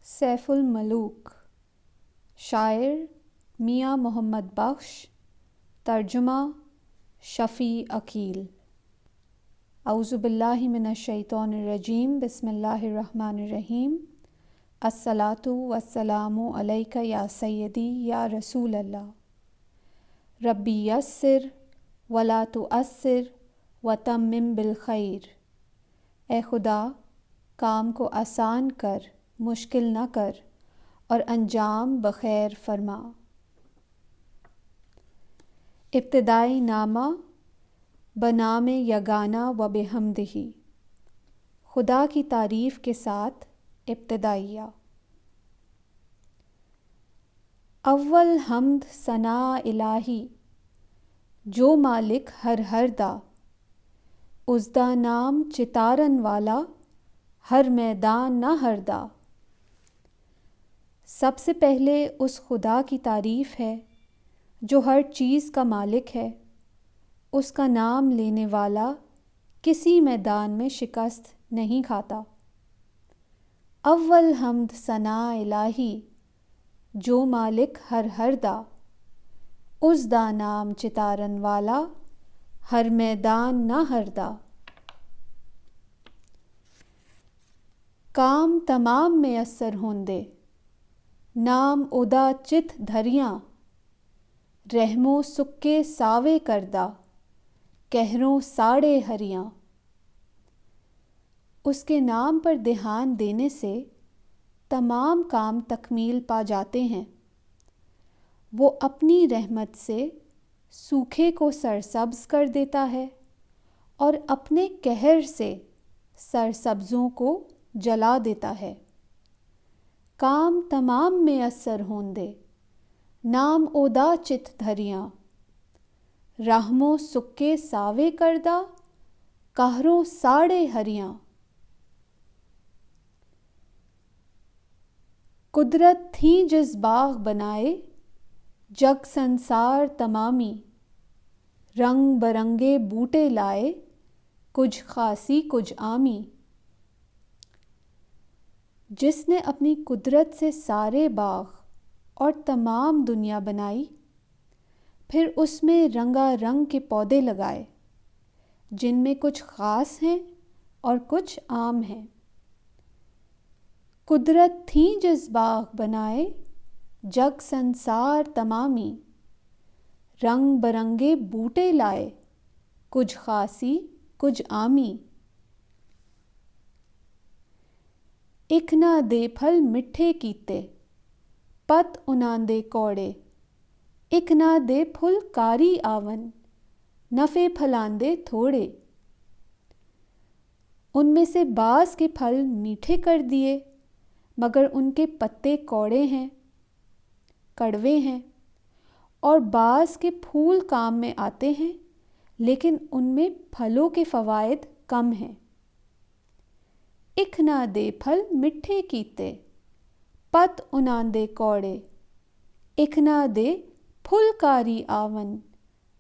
Safe ul Malook, شاعر میاں محمد بخش، ترجمہ شفیع عقیل۔ اعوذ باللہ من الشیطان الرجیم، بسم اللہ الرحمن الرحیم۔ الصلاۃ والسلام علیک یا سیدی یا رسول اللہ، ربی یسر ولا تعسر وتمم بالخیر۔ اے خدا، کام کو آسان کر، مشکل نہ کر، اور انجام بخیر فرما۔ ابتدائی نامہ بنام یگانہ و بحمدہ، خدا کی تعریف کے ساتھ ابتدائیہ۔ اول حمد ثناء الہی، جو مالک ہر دا، ازدا نام چتارن والا، ہر میدان نہ ہردا۔ سب سے پہلے اس خدا کی تعریف ہے جو ہر چیز کا مالک ہے، اس کا نام لینے والا کسی میدان میں شکست نہیں کھاتا۔ اول حمد ثناء الہی، جو مالک ہر دا، اس دا نام چتارن والا، ہر میدان نہ ہردا۔ کام تمام میسر ہوندے، نام ادا چت دھریاں، رحمو سکے ساوے کردہ، کہروں ساڑے ہریاں۔ اس کے نام پر دھیان دینے سے تمام کام تکمیل پا جاتے ہیں۔ وہ اپنی رحمت سے سوکھے کو سرسبز کر دیتا ہے اور اپنے قہر سے سرسبزوں کو جلا دیتا ہے۔ کام تمام میسر ہوندے، نام ادا چت دھریاں، رحمو سکے ساوے کردہ، کہروں ساڑے ہریاں۔ قدرت تھیں جس باغ بنائے، جگ سنسار تمامی، رنگ برنگے بوٹے لائے، کچھ خاصی کچھ عامی۔ جس نے اپنی قدرت سے سارے باغ اور تمام دنیا بنائی، پھر اس میں رنگا رنگ کے پودے لگائے، جن میں کچھ خاص ہیں اور کچھ عام ہیں۔ قدرت تھیں جس باغ بنائے، جگ سنسار تمامی، رنگ برنگے بوٹے لائے، کچھ خاصی کچھ عامی۔ اک نہ دے پھل مٹھے کیتے، پت اناندے کوڑے، اک نہ دے پھل کاری آون، نفع پھلاندے تھوڑے۔ ان میں سے بعض کے پھل میٹھے کر دیے، مگر ان کے پتے کوڑے ہیں، کڑوے ہیں، اور بعض کے پھول کام میں آتے ہیں، لیکن ان میں پھلوں کے فوائد کم ہیں۔ اک نہ دے پھل مٹھے کیتے، پت اناندے کوڑے، اک نہ دے پھل کاری آون،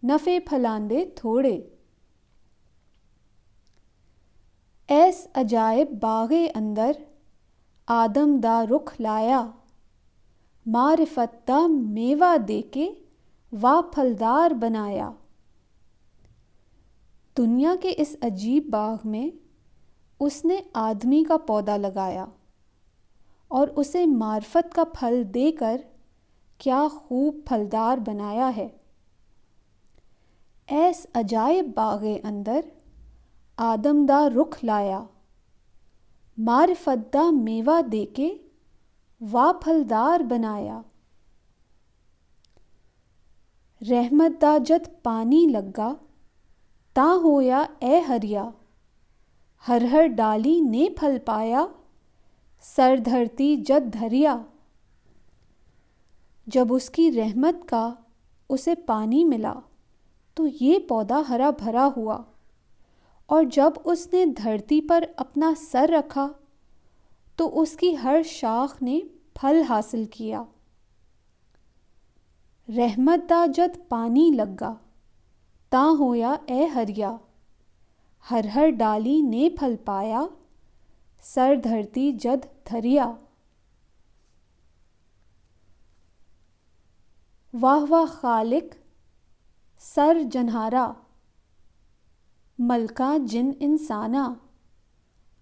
نفع پھلاندے تھوڑے۔ ایس عجائب باغے اندر، آدم دا رخ لایا، معرفت دا میوہ دے کے وا پھلدار بنایا۔ دنیا کے اس عجیب باغ میں اس نے آدمی کا پودا لگایا اور اسے معرفت کا پھل دے کر کیا خوب پھلدار بنایا ہے۔ ایس عجائب باغے اندر، آدم دا رخ لایا، معرفت دا میوہ دے کے وا پھلدار بنایا۔ رحمت دا جد پانی لگا، تاں ہویا اے ہریا، ہر ڈالی نے پھل پایا، سر دھرتی جد دھریا۔ جب اس کی رحمت کا اسے پانی ملا تو یہ پودا ہرا بھرا ہوا، اور جب اس نے دھرتی پر اپنا سر رکھا تو اس کی ہر شاخ نے پھل حاصل کیا۔ رحمت دا جد پانی لگا، تاں ہویا اے ہریا، ہر ڈالی نے پھل پایا، سر دھرتی جد دھریا۔ واہ واہ خالق سر جنہارا، ملکہ جن انسانا،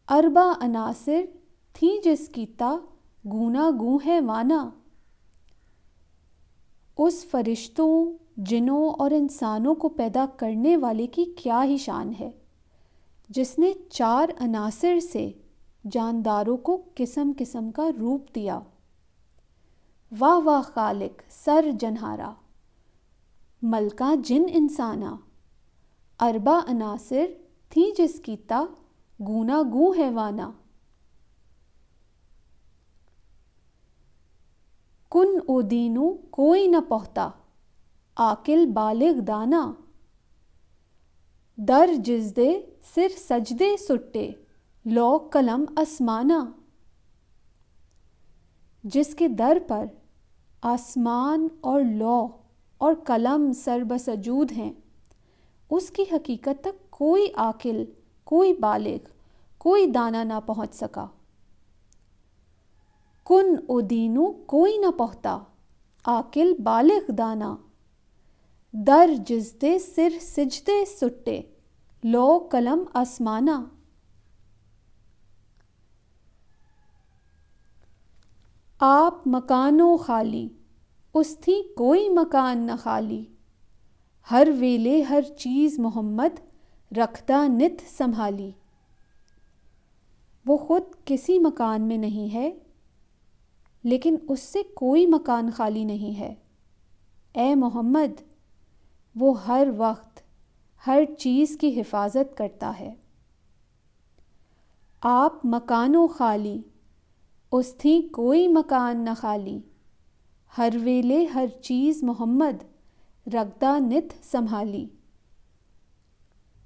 اربع عناصر تھیں جس کیتا گونا گوں ہے وانا۔ اس فرشتوں، جنوں اور انسانوں کو پیدا کرنے والے کی کیا ہی شان ہے، جس نے 4 عناصر سے جانداروں کو قسم قسم کا روپ دیا۔ واہ واہ خالق سر جنہارا، ملکہ جن انسانا، اربع عناصر تھیں جس کیتا گونا گوں ہے وانا۔ کن او دینو کوئی نہ پہتا، عاقل بالغ دانا، در جزدے سر سجدے سٹے، لو قلم آسمانا۔ جس کے در پر آسمان اور لوح اور قلم سر بسجود ہیں، اس کی حقیقت تک کوئی عاقل، کوئی بالغ، کوئی دانا نہ پہنچ سکا۔ کن او دینو کوئی نہ پہتا، عاقل بالغ دانا، در جزدے سر سجدے سٹے، لو قلم آسمانا۔ آپ مکانو خالی، اس تھی کوئی مکان نہ خالی، ہر ویلے ہر چیز محمد رکھدا نت سنبھالی۔ وہ خود کسی مکان میں نہیں ہے، لیکن اس سے کوئی مکان خالی نہیں ہے۔ اے محمد، وہ ہر وقت ہر چیز کی حفاظت کرتا ہے۔ آپ مکانو خالی، اس تھی کوئی مکان نہ خالی، ہر ویلے ہر چیز محمد رکھدا نت سنبھالی۔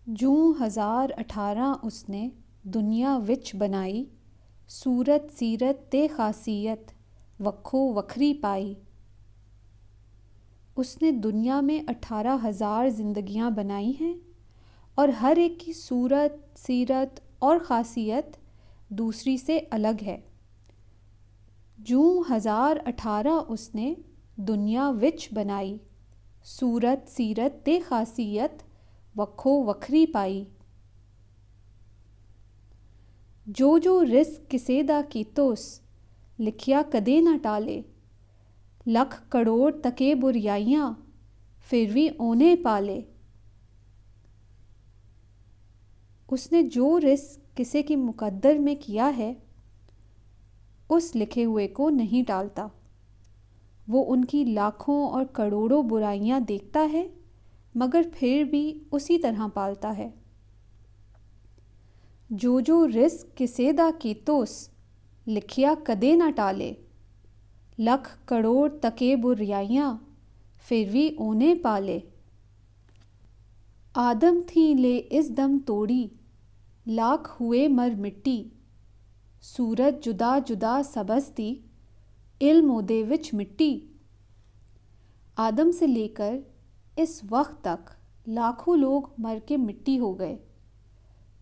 جوں 1018 اس نے دنیا وچ بنائی، صورت سیرت تے خاصیت وکھو وکھری پائی۔ اس نے دنیا میں 18,000 زندگیاں بنائی ہیں، اور ہر ایک کی صورت، سیرت اور خاصیت دوسری سے الگ ہے۔ جوں 1018 اس نے دنیا وچ بنائی، صورت سیرت تے خاصیت وکھو وکھری پائی۔ جو جو رزق کسے دا کیتوس، لکھیا کدے نہ ٹالے، لکھ کروڑ تکے بریائیاں، پھر بھی اونے پالے۔ اس نے جو رزق کسی کی مقدر میں کیا ہے، اس لکھے ہوئے کو نہیں ٹالتا۔ وہ ان کی لاکھوں اور کروڑوں برائیاں دیکھتا ہے، مگر پھر بھی اسی طرح پالتا ہے۔ جو جو رزق کسے دا کیتوس، لکھیا کدے نہ ٹالے، لکھ کروڑ تکے بریائیاں، پھر بھی اونے پالے۔ آدم تھیں لے اس دم توڑی، لاکھ ہوئے مر مٹی، صورت جدا جدا سبز تھی، علم اودے وچ مٹی۔ آدم سے لے کر اس وقت تک لاکھوں لوگ مر کے مٹی ہو گئے،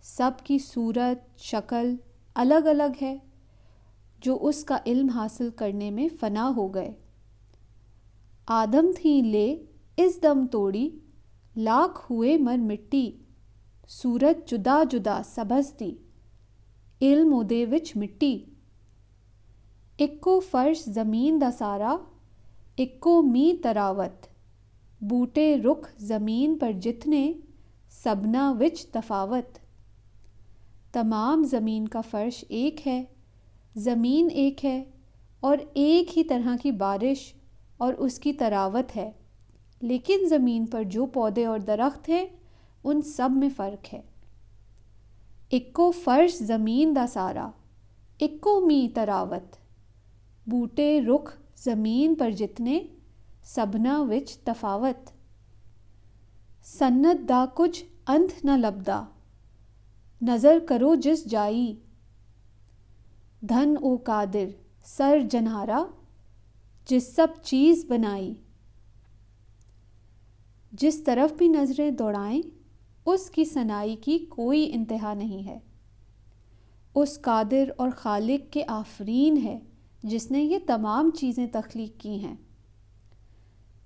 سب کی صورت شکل الگ الگ ہے، جو اس کا علم حاصل کرنے میں فنا ہو گئے۔ آدم تھیں لے اس دم توڑی، لاکھ ہوئے مر مٹی، صورت جدا جدا سبز تھی، علم اودے وچ مٹی۔ اکو فرش زمین دا سارا، اکو می تراوت، بوٹے رکھ زمین پر جتنے، سبنا وچ تفاوت۔ تمام زمین کا فرش ایک ہے، زمین ایک ہے، اور ایک ہی طرح کی بارش اور اس کی تراوت ہے، لیکن زمین پر جو پودے اور درخت ہیں ان سب میں فرق ہے۔ اکو فرش زمین دا سارا، اکو می تراوت، بوٹے رکھ زمین پر جتنے، سبنا وچ تفاوت۔ سنت دا کچھ انت نہ لبدا، نظر کرو جس جائی، دھن او قادر سر جنہارا، جس سب چیز بنائی۔ جس طرف بھی نظریں دوڑائیں، اس کی ثنائی کی کوئی انتہا نہیں ہے۔ اس قادر اور خالق کے آفرین ہے جس نے یہ تمام چیزیں تخلیق کی ہیں۔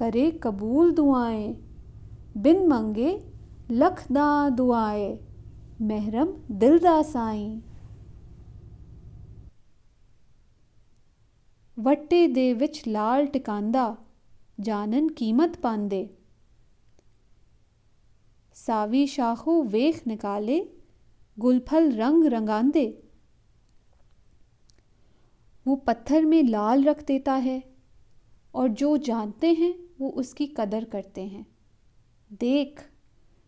کرے قبول دعائیں، بن منگے لکھ داں دعائے، محرم دل دا سائیں۔ وٹے دے وچ لال ٹکاندا، جانن قیمت پاندے، ساوی شاخو ویخ نکالے، گل پھل رنگ رنگاندے۔ وہ پتھر میں لال رکھ دیتا ہے اور جو جانتے ہیں وہ اس کی قدر کرتے ہیں۔ دیکھ،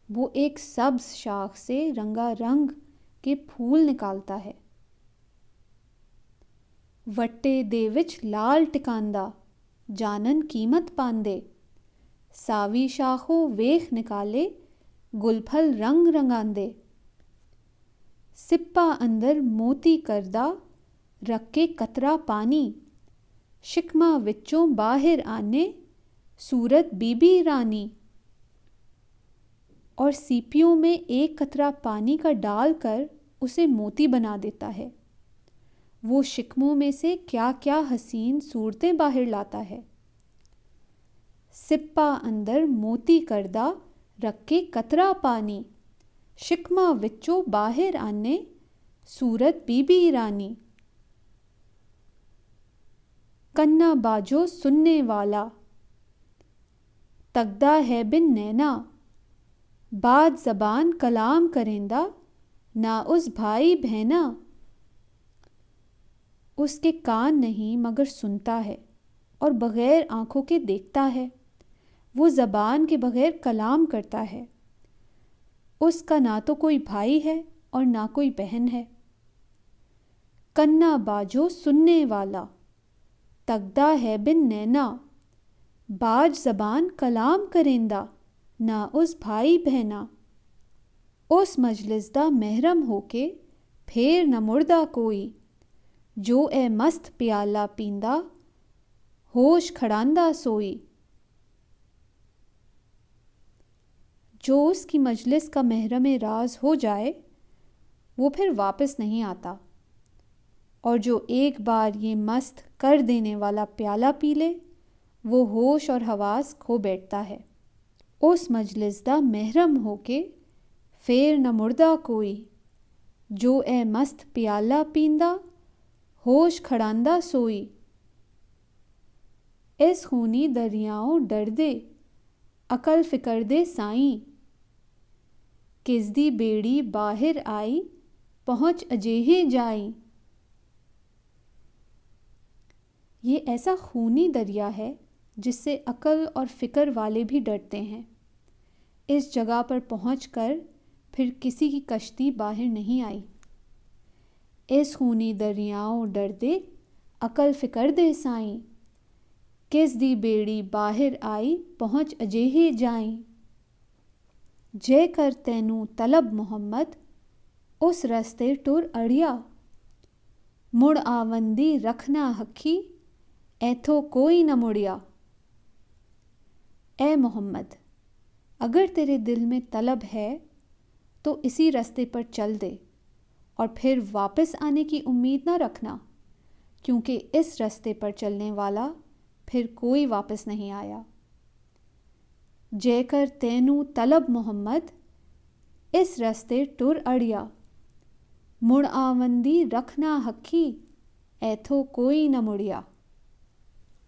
وہ ایک سبز شاخ سے رنگا رنگ کے پھول نکالتا ہے۔ وٹے دے وچ لال ٹکاندا، جانن قیمت پاندے، ساوی شاخو ویخ نکالے، گل پھل رنگ رنگاندے۔ سپا اندر موتی کردہ، رکھ کے قطرہ پانی، شکمہ وچوں باہر آنے، صورت بی بی رانی۔ اور سیپیوں میں ایک قطرہ پانی کا ڈال کر اسے موتی بنا دیتا ہے۔ وہ شکموں میں سے کیا کیا حسین صورتیں باہر لاتا ہے۔ سپا اندر موتی کردہ، رکھ کے قطرہ پانی، شکمہ وچوں باہر آنے، صورت بی بی رانی۔ کنا باجو سننے والا، تگدا ہے بن نینا، بات زبان کلام کریندہ، نہ اس بھائی بہنا۔ اس کے کان نہیں مگر سنتا ہے، اور بغیر آنکھوں کے دیکھتا ہے۔ وہ زبان کے بغیر کلام کرتا ہے۔ اس کا نہ تو کوئی بھائی ہے اور نہ کوئی بہن ہے۔ کنا باجو سننے والا، تگدا ہے بن نینا، باج زبان کلام کریندہ، نہ اس بھائی بہنا۔ اس مجلس دا محرم ہو کے، پھر نہ مڑدا کوئی، جو اے مست پیالہ پیندا، ہوش کھڑاندا سوئی۔ جو اس کی مجلس کا محرم راز ہو جائے، وہ پھر واپس نہیں آتا، اور جو ایک بار یہ مست کر دینے والا پیالہ پی لے، وہ ہوش اور حواس کھو بیٹھتا ہے۔ اس مجلس دا محرم ہو کے، پھر نہ مڑدا کوئی، جو اے مست پیالہ پیندا، ہوش کھڑاندا سوئی۔ اس خونی دریاؤں ڈر دے، عقل فکر دے سائیں، کس دی بیڑی باہر آئی، پہنچ اجیہے جائیں۔ یہ ایسا خونی دریا ہے جس سے عقل اور فکر والے بھی ڈرتے ہیں۔ اس جگہ پر پہنچ کر پھر کسی کی کشتی باہر نہیں آئی۔ اس خونی دریاؤں ڈر دے، عقل فکر دے سائیں، کس دی بیڑی باہر آئی، پہنچ اجیہے جائیں۔ جے کر تینوں طلب محمد، اس رستے ٹر اڑیا، مڑ آوندی رکھنا ہکھی، ایتھوں کوئی نہ مڑیا۔ اے محمد، اگر تیرے دل میں طلب ہے تو اسی رستے پر چل دے، اور پھر واپس آنے کی امید نہ رکھنا، کیونکہ اس رستے پر چلنے والا پھر کوئی واپس نہیں آیا۔ جے کر تینوں طلب محمد، اس رستے ٹر اڑیا، مڑ آوندی رکھنا ہکھی، ایتھوں کوئی نہ مڑیا۔